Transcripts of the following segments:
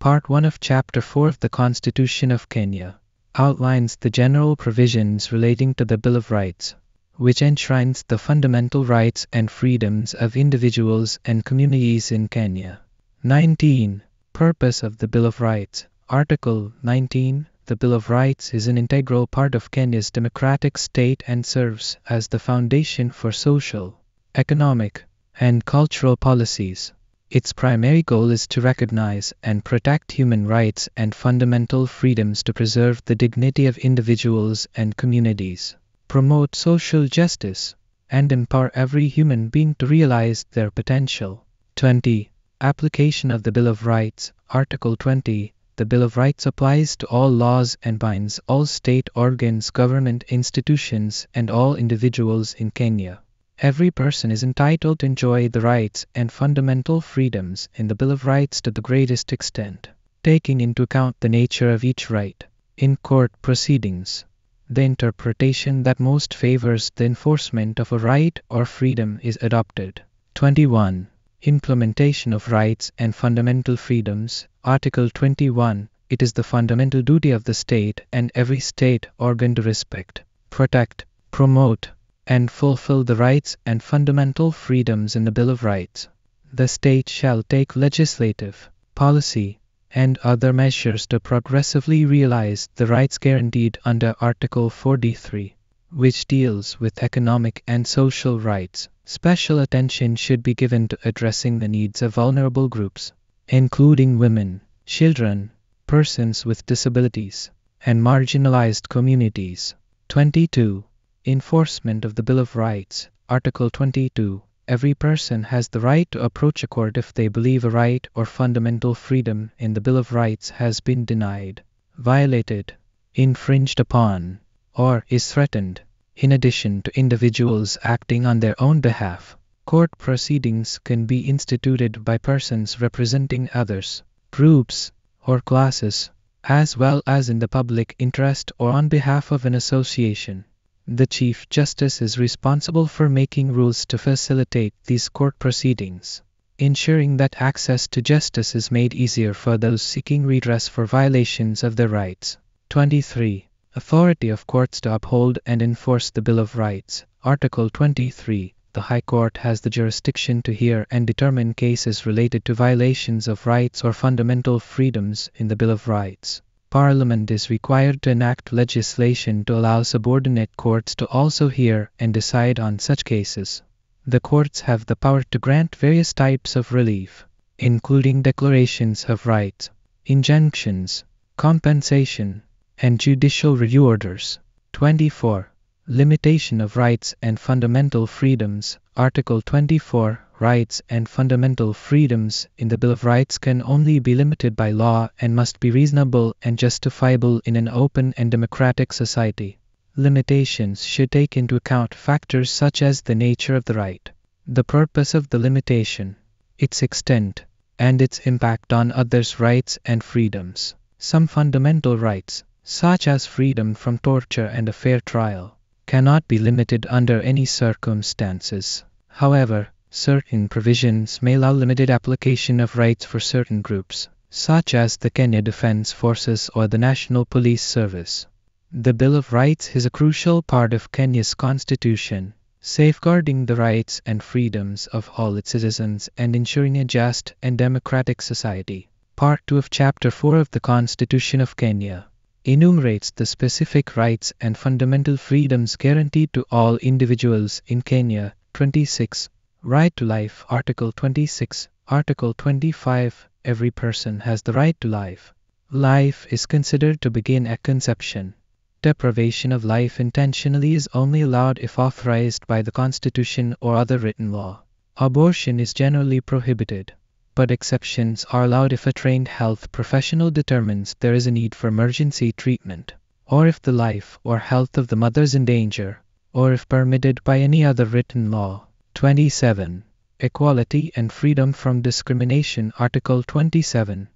Part 1 of Chapter 4 of the Constitution of Kenya outlines the general provisions relating to the Bill of Rights, which enshrines the fundamental rights and freedoms of individuals and communities in Kenya. 19. Purpose of the Bill of Rights. Article 19. The Bill of Rights is an integral part of Kenya's democratic state and serves as the foundation for social, economic, and cultural policies. Its primary goal is to recognize and protect human rights and fundamental freedoms to preserve the dignity of individuals and communities, promote social justice, and empower every human being to realize their potential. 20. Application of the Bill of Rights. Article 20. The Bill of Rights applies to all laws and binds all state organs, government institutions, and all individuals in Kenya. Every person is entitled to enjoy the rights and fundamental freedoms in the Bill of Rights to the greatest extent, taking into account the nature of each right. In court proceedings, the interpretation that most favors the enforcement of a right or freedom is adopted. 21. Implementation of rights and fundamental freedoms. Article 21. It is the fundamental duty of the state and every state organ to respect, protect, promote, and fulfill the rights and fundamental freedoms in the Bill of Rights. The state shall take legislative, policy, and other measures to progressively realize the rights guaranteed under Article 43, which deals with economic and social rights. Special attention should be given to addressing the needs of vulnerable groups, including women, children, persons with disabilities, and marginalized communities. 22. Enforcement of the Bill of Rights. Article 22. Every person has the right to approach a court if they believe a right or fundamental freedom in the Bill of Rights has been denied, violated, infringed upon, or is threatened. In addition to individuals acting on their own behalf, court proceedings can be instituted by persons representing others, groups, or classes, as well as in the public interest or on behalf of an association. The Chief Justice is responsible for making rules to facilitate these court proceedings, ensuring that access to justice is made easier for those seeking redress for violations of their rights. 23. Authority of courts to uphold and enforce the Bill of Rights. Article 23. The High Court has the jurisdiction to hear and determine cases related to violations of rights or fundamental freedoms in the Bill of Rights. Parliament is required to enact legislation to allow subordinate courts to also hear and decide on such cases. The courts have the power to grant various types of relief, including declarations of rights, injunctions, compensation, and judicial review orders. 24. Limitation of rights and fundamental freedoms. Article 24. Rights and fundamental freedoms in the Bill of Rights can only be limited by law and must be reasonable and justifiable in an open and democratic society. Limitations should take into account factors such as the nature of the right, the purpose of the limitation, its extent, and its impact on others' rights and freedoms. Some fundamental rights, such as freedom from torture and a fair trial, cannot be limited under any circumstances. However, certain provisions may allow limited application of rights for certain groups, such as the Kenya Defense Forces or the National Police Service. The Bill of Rights is a crucial part of Kenya's Constitution, safeguarding the rights and freedoms of all its citizens and ensuring a just and democratic society. Part 2 of Chapter 4 of the Constitution of Kenya enumerates the specific rights and fundamental freedoms guaranteed to all individuals in Kenya. 26. Right to life. Article 26. Article 25. Every person has the right to life. Life is considered to begin at conception. Deprivation of life intentionally is only allowed if authorized by the Constitution or other written law. Abortion is generally prohibited, but exceptions are allowed if a trained health professional determines there is a need for emergency treatment, or if the life or health of the mother is in danger, or if permitted by any other written law. 27. Equality and freedom from discrimination. Article 27.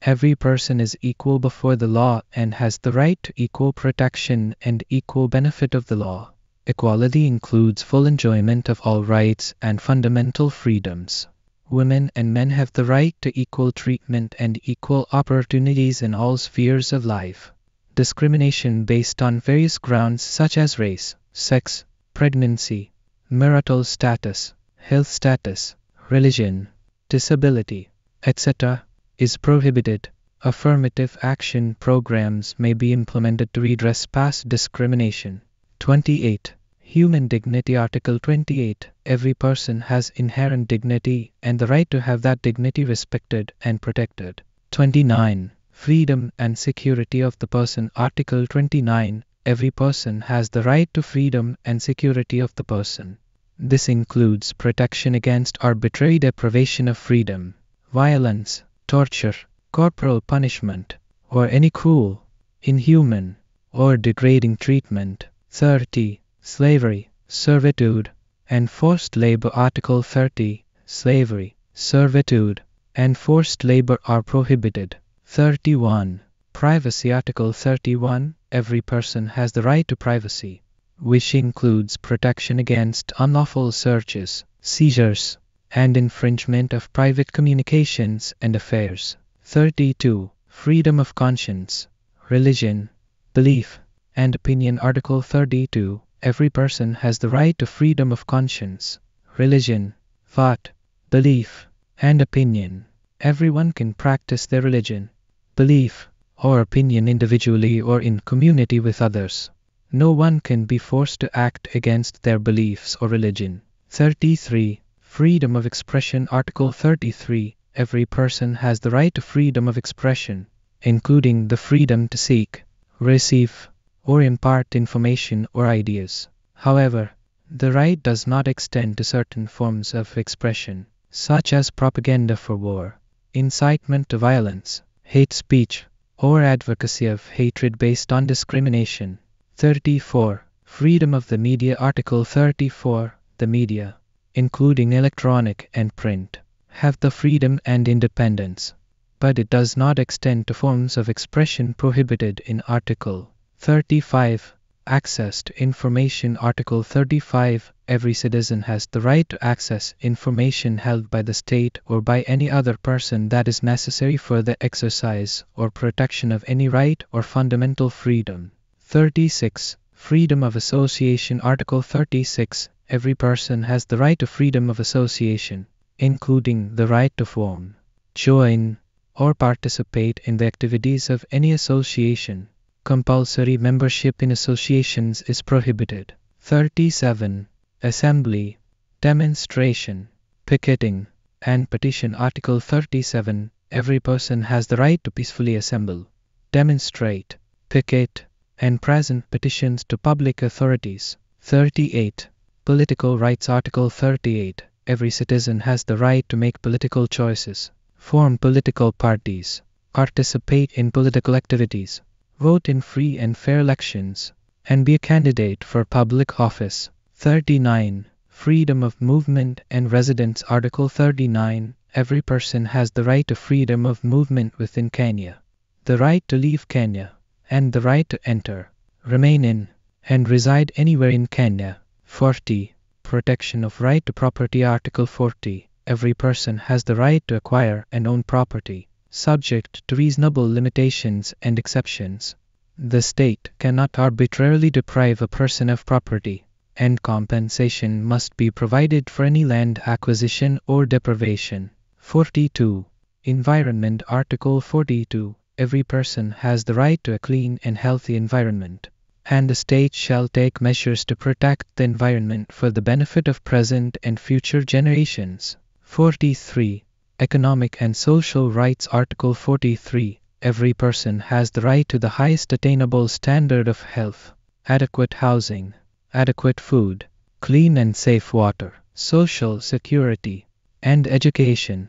Every person is equal before the law and has the right to equal protection and equal benefit of the law. Equality includes full enjoyment of all rights and fundamental freedoms. Women and men have the right to equal treatment and equal opportunities in all spheres of life. Discrimination based on various grounds such as race, sex, pregnancy, marital status, health status, religion, disability, etc., is prohibited. Affirmative action programs may be implemented to redress past discrimination. 28. Human dignity. Article 28. Every person has inherent dignity and the right to have that dignity respected and protected. 29. Freedom and security of the person. Article 29. Every person has the right to freedom and security of the person. This includes protection against arbitrary deprivation of freedom, violence, torture, corporal punishment, or any cruel, inhuman, or degrading treatment. 30. Slavery, servitude, and forced labor. Article 30. Slavery, servitude, and forced labor are prohibited. 31. Privacy. Article 31. Every person has the right to privacy, which includes protection against unlawful searches, seizures, and infringement of private communications and affairs. 32. Freedom of conscience, religion, belief, and opinion. Article 32. Every person has the right to freedom of conscience, religion, thought, belief, and opinion. Everyone can practice their religion, belief, or opinion individually or in community with others. No one can be forced to act against their beliefs or religion. 33. Freedom of expression. Article 33. Every person has the right to freedom of expression, including the freedom to seek, receive, or impart information or ideas. However, the right does not extend to certain forms of expression, such as propaganda for war, incitement to violence, hate speech, or advocacy of hatred based on discrimination. 34. Freedom of the media. Article 34. The media, including electronic and print, have the freedom and independence, but it does not extend to forms of expression prohibited in Article 35. Access to information. Article 35. Every citizen has the right to access information held by the state or by any other person that is necessary for the exercise or protection of any right or fundamental freedom. 36. Freedom of association. Article 36. Every person has the right to freedom of association, including the right to form, join, or participate in the activities of any association. Compulsory membership in associations is prohibited. 37. Assembly, demonstration, picketing, and petition. Article 37. Every person has the right to peacefully assemble, demonstrate, picket, and present petitions to public authorities. 38. Political rights. Article 38. Every citizen has the right to make political choices, form political parties, participate in political activities, vote in free and fair elections, and be a candidate for public office. 39. Freedom of movement and residence. Article 39. Every person has the right to freedom of movement within Kenya, the right to leave Kenya, and the right to enter, remain in, and reside anywhere in Kenya. 40. Protection of right to property. Article 40. Every person has the right to acquire and own property, subject to reasonable limitations and exceptions. The state cannot arbitrarily deprive a person of property, and compensation must be provided for any land acquisition or deprivation. 42. Environment. Article 42. Every person has the right to a clean and healthy environment, and the state shall take measures to protect the environment for the benefit of present and future generations. 43. Economic and social rights. Article 43. Every person has the right to the highest attainable standard of health, adequate housing, adequate food, clean and safe water, social security, and education.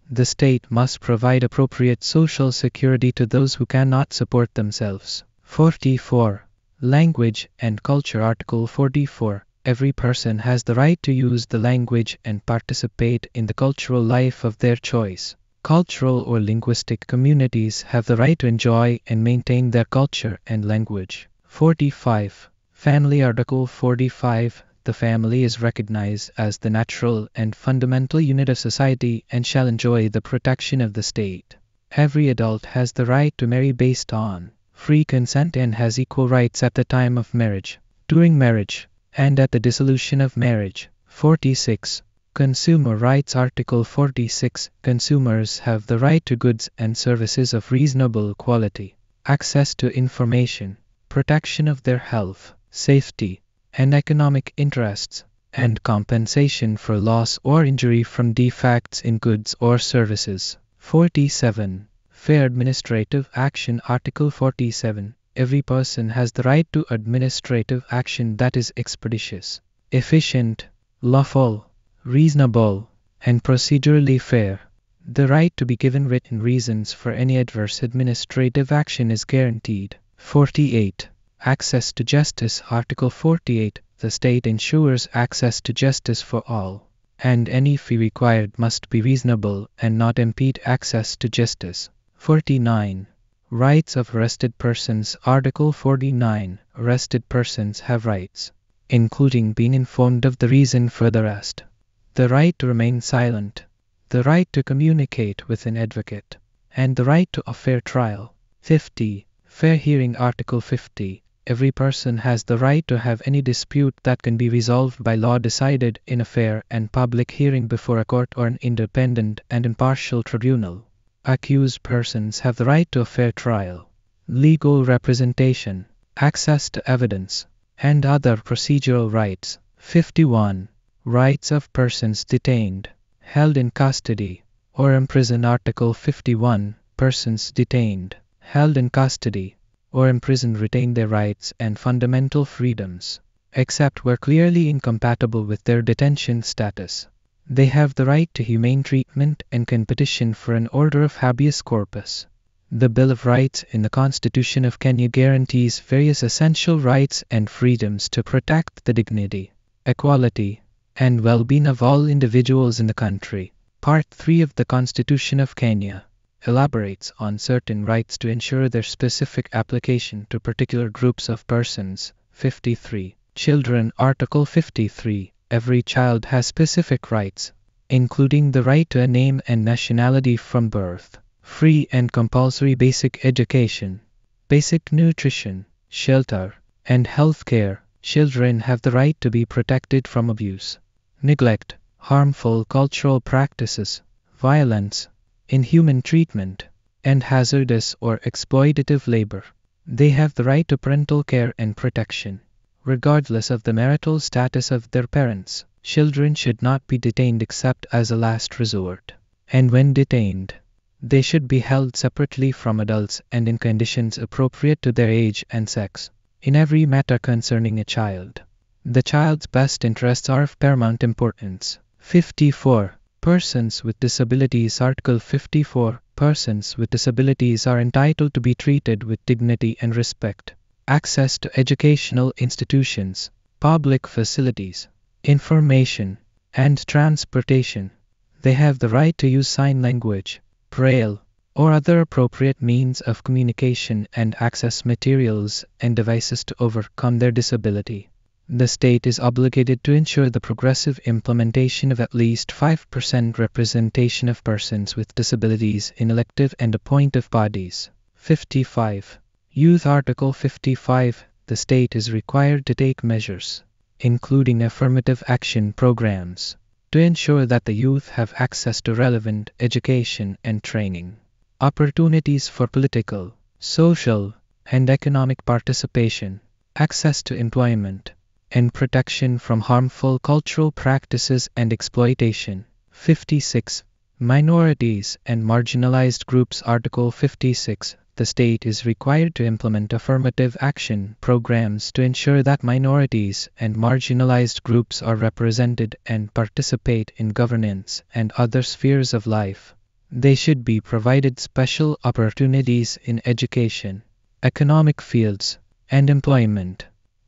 The state must provide appropriate social security to those who cannot support themselves. 44. Language and culture. Article 44. Every person has the right to use the language and participate in the cultural life of their choice. Cultural or linguistic communities have the right to enjoy and maintain their culture and language. 45. Family. Article 45. the family is recognized as the natural and fundamental unit of society and shall enjoy the protection of the state. Every adult has the right to marry based on free consent and has equal rights at the time of marriage, during marriage, and at the dissolution of marriage. 46. Consumer Rights. Article 46. Consumers have the right to goods and services of reasonable quality, access to information, protection of their health, safety, and economic interests, and compensation for loss or injury from defects in goods or services. 47. Fair administrative action. Article 47. Every person has the right to administrative action that is expeditious, efficient, lawful, reasonable, and procedurally fair. The right to be given written reasons for any adverse administrative action is guaranteed. 48. Access to justice. Article 48. The state ensures access to justice for all, and any fee required must be reasonable and not impede access to justice. 49. Rights of arrested persons. Article 49. Arrested persons have rights, including being informed of the reason for the arrest, the right to remain silent, the right to communicate with an advocate, and the right to a fair trial. 50. Fair hearing. Article 50. Every person has the right to have any dispute that can be resolved by law decided in a fair and public hearing before a court or an independent and impartial tribunal. Accused persons have the right to a fair trial, legal representation, access to evidence, and other procedural rights. 51. Rights of persons detained, held in custody, or imprisoned. Article 51. Persons detained, held in custody, or imprisoned retain their rights and fundamental freedoms, except where clearly incompatible with their detention status. They have the right to humane treatment and can petition for an order of habeas corpus. The Bill of Rights in the Constitution of Kenya guarantees various essential rights and freedoms to protect the dignity, equality, and well-being of all individuals in the country. Part 3 of the Constitution of Kenya elaborates on certain rights to ensure their specific application to particular groups of persons. 53. Children. Article 53. Every child has specific rights, including the right to a name and nationality from birth, free and compulsory basic education, basic nutrition, shelter, and health care. Children have the right to be protected from abuse, neglect, harmful cultural practices, violence, inhuman treatment, and hazardous or exploitative labor. They have the right to parental care and protection, regardless of the marital status of their parents. Children should not be detained except as a last resort, and when detained, they should be held separately from adults and in conditions appropriate to their age and sex. In every matter concerning a child, the child's best interests are of paramount importance. 54. Persons with disabilities. Article 54. Persons with disabilities are entitled to be treated with dignity and respect. Access to educational institutions, public facilities, information, and transportation. They have the right to use sign language, braille, or other appropriate means of communication and access materials and devices to overcome their disability. The state is obligated to ensure the progressive implementation of at least 5% representation of persons with disabilities in elective and appointive bodies. 55. Youth. Article 55. The state is required to take measures, including affirmative action programs, to ensure that the youth have access to relevant education and training, opportunities for political, social, and economic participation, access to employment, and protection from harmful cultural practices and exploitation. 56. Minorities and marginalized groups. Article 56. The state is required to implement affirmative action programs to ensure that minorities and marginalized groups are represented and participate in governance and other spheres of life. They should be provided special opportunities in education, economic fields, and employment.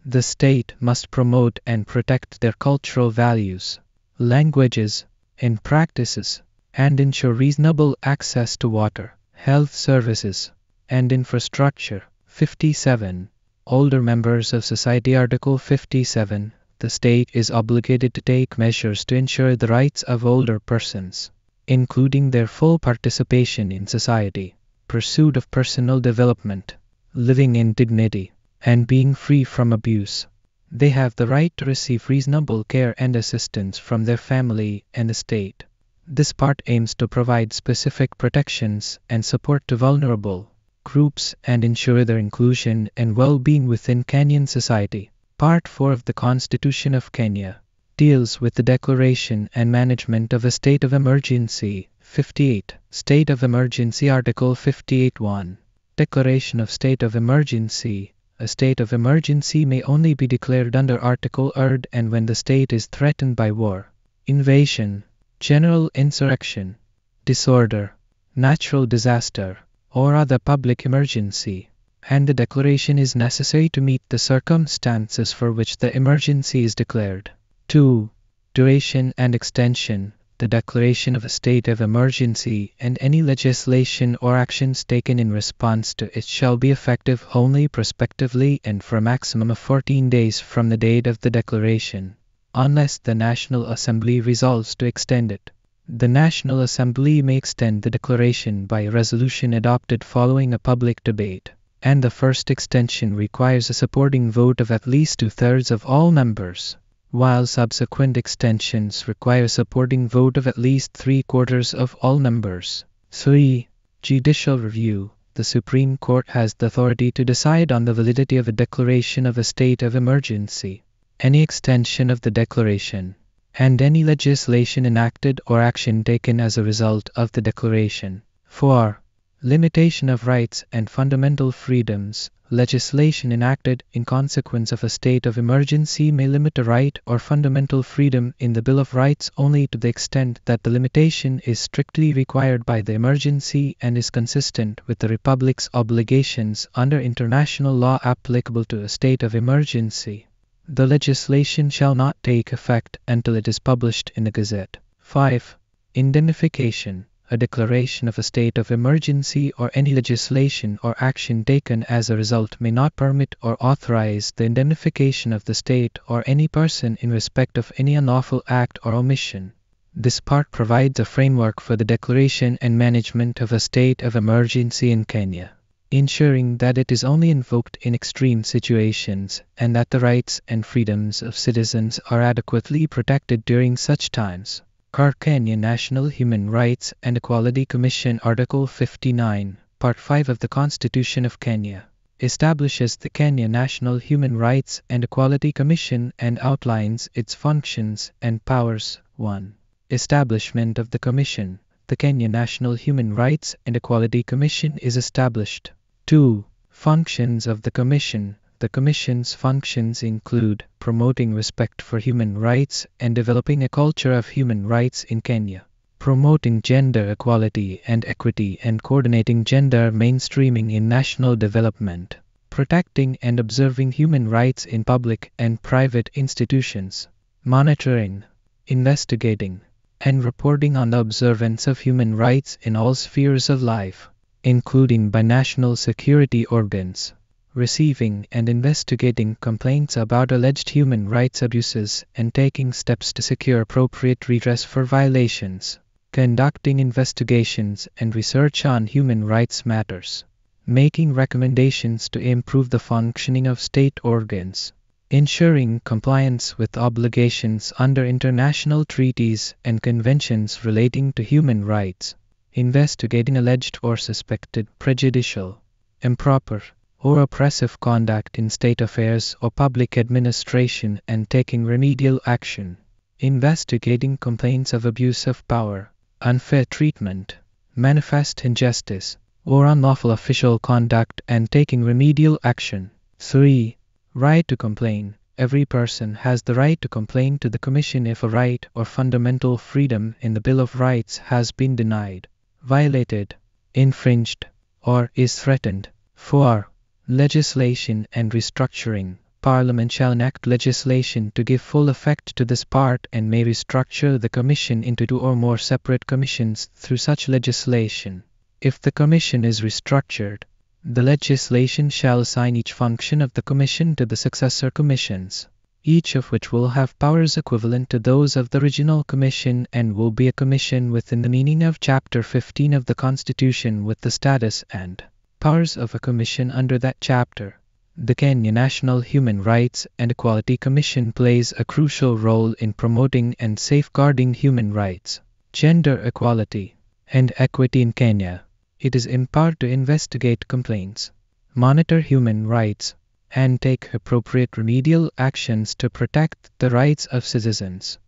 The state must promote and protect their cultural values, languages, and practices, and ensure reasonable access to water, health services, and infrastructure. 57. Older members of society. Article 57. the state is obligated to take measures to ensure the rights of older persons, including their full participation in society, pursuit of personal development, living in dignity, and being free from abuse. They have the right to receive reasonable care and assistance from their family and the state. This part aims to provide specific protections and support to vulnerable groups and ensure their inclusion and well-being within Kenyan society. Part 4 of the Constitution of Kenya deals with the declaration and management of a state of emergency. 58. State of Emergency. Article 58(1). Declaration of state of emergency. A state of emergency may only be declared under Article 3 and when the state is threatened by war, invasion, general insurrection, disorder, natural disaster, or other public emergency, and the declaration is necessary to meet the circumstances for which the emergency is declared. 2. Duration and extension. The declaration of a state of emergency and any legislation or actions taken in response to it shall be effective only prospectively and for a maximum of 14 days from the date of the declaration, unless the National Assembly resolves to extend it. The National Assembly may extend the declaration by a resolution adopted following a public debate, and the first extension requires a supporting vote of at least 2/3 of all members, while subsequent extensions require a supporting vote of at least 3/4 of all members. 3. Judicial review. The Supreme Court has the authority to decide on the validity of a declaration of a state of emergency, any extension of the declaration, and any legislation enacted or action taken as a result of the declaration. 4. Limitation of rights and fundamental freedoms. Legislation enacted in consequence of a state of emergency may limit a right or fundamental freedom in the Bill of Rights only to the extent that the limitation is strictly required by the emergency and is consistent with the Republic's obligations under international law applicable to a state of emergency. The legislation shall not take effect until it is published in the Gazette. 5. Indemnification. A declaration of a state of emergency or any legislation or action taken as a result may not permit or authorize the indemnification of the state or any person in respect of any unlawful act or omission. This part provides a framework for the declaration and management of a state of emergency in Kenya, ensuring that it is only invoked in extreme situations and that the rights and freedoms of citizens are adequately protected during such times. Kenya National Human Rights and Equality Commission. Article 59, Part 5 of the Constitution of Kenya establishes the Kenya National Human Rights and Equality Commission and outlines its functions and powers. 1. Establishment of the Commission. The Kenya National Human Rights and Equality Commission is established. 2. Functions of the Commission. The Commission's functions include promoting respect for human rights and developing a culture of human rights in Kenya, promoting gender equality and equity and coordinating gender mainstreaming in national development, protecting and observing human rights in public and private institutions, monitoring, investigating, and reporting on the observance of human rights in all spheres of life, including by national security organs, receiving and investigating complaints about alleged human rights abuses and taking steps to secure appropriate redress for violations, conducting investigations and research on human rights matters, making recommendations to improve the functioning of state organs, ensuring compliance with obligations under international treaties and conventions relating to human rights, investigating alleged or suspected prejudicial, improper, or oppressive conduct in state affairs or public administration and taking remedial action, investigating complaints of abuse of power, unfair treatment, manifest injustice, or unlawful official conduct and taking remedial action. 3. Right to complain. Every person has the right to complain to the Commission if a right or fundamental freedom in the Bill of Rights has been denied, violated, infringed, or is threatened. 4. Legislation and restructuring. Parliament shall enact legislation to give full effect to this part and may restructure the Commission into 2 or more separate commissions through such legislation. If the Commission is restructured, the legislation shall assign each function of the Commission to the successor commissions. each of which will have powers equivalent to those of the original commission and will be a commission within the meaning of Chapter 15 of the Constitution with the status and powers of a commission under that chapter. The Kenya National Human Rights and Equality Commission plays a crucial role in promoting and safeguarding human rights, gender equality, and equity in Kenya. It is empowered to investigate complaints, monitor human rights, and take appropriate remedial actions to protect the rights of citizens.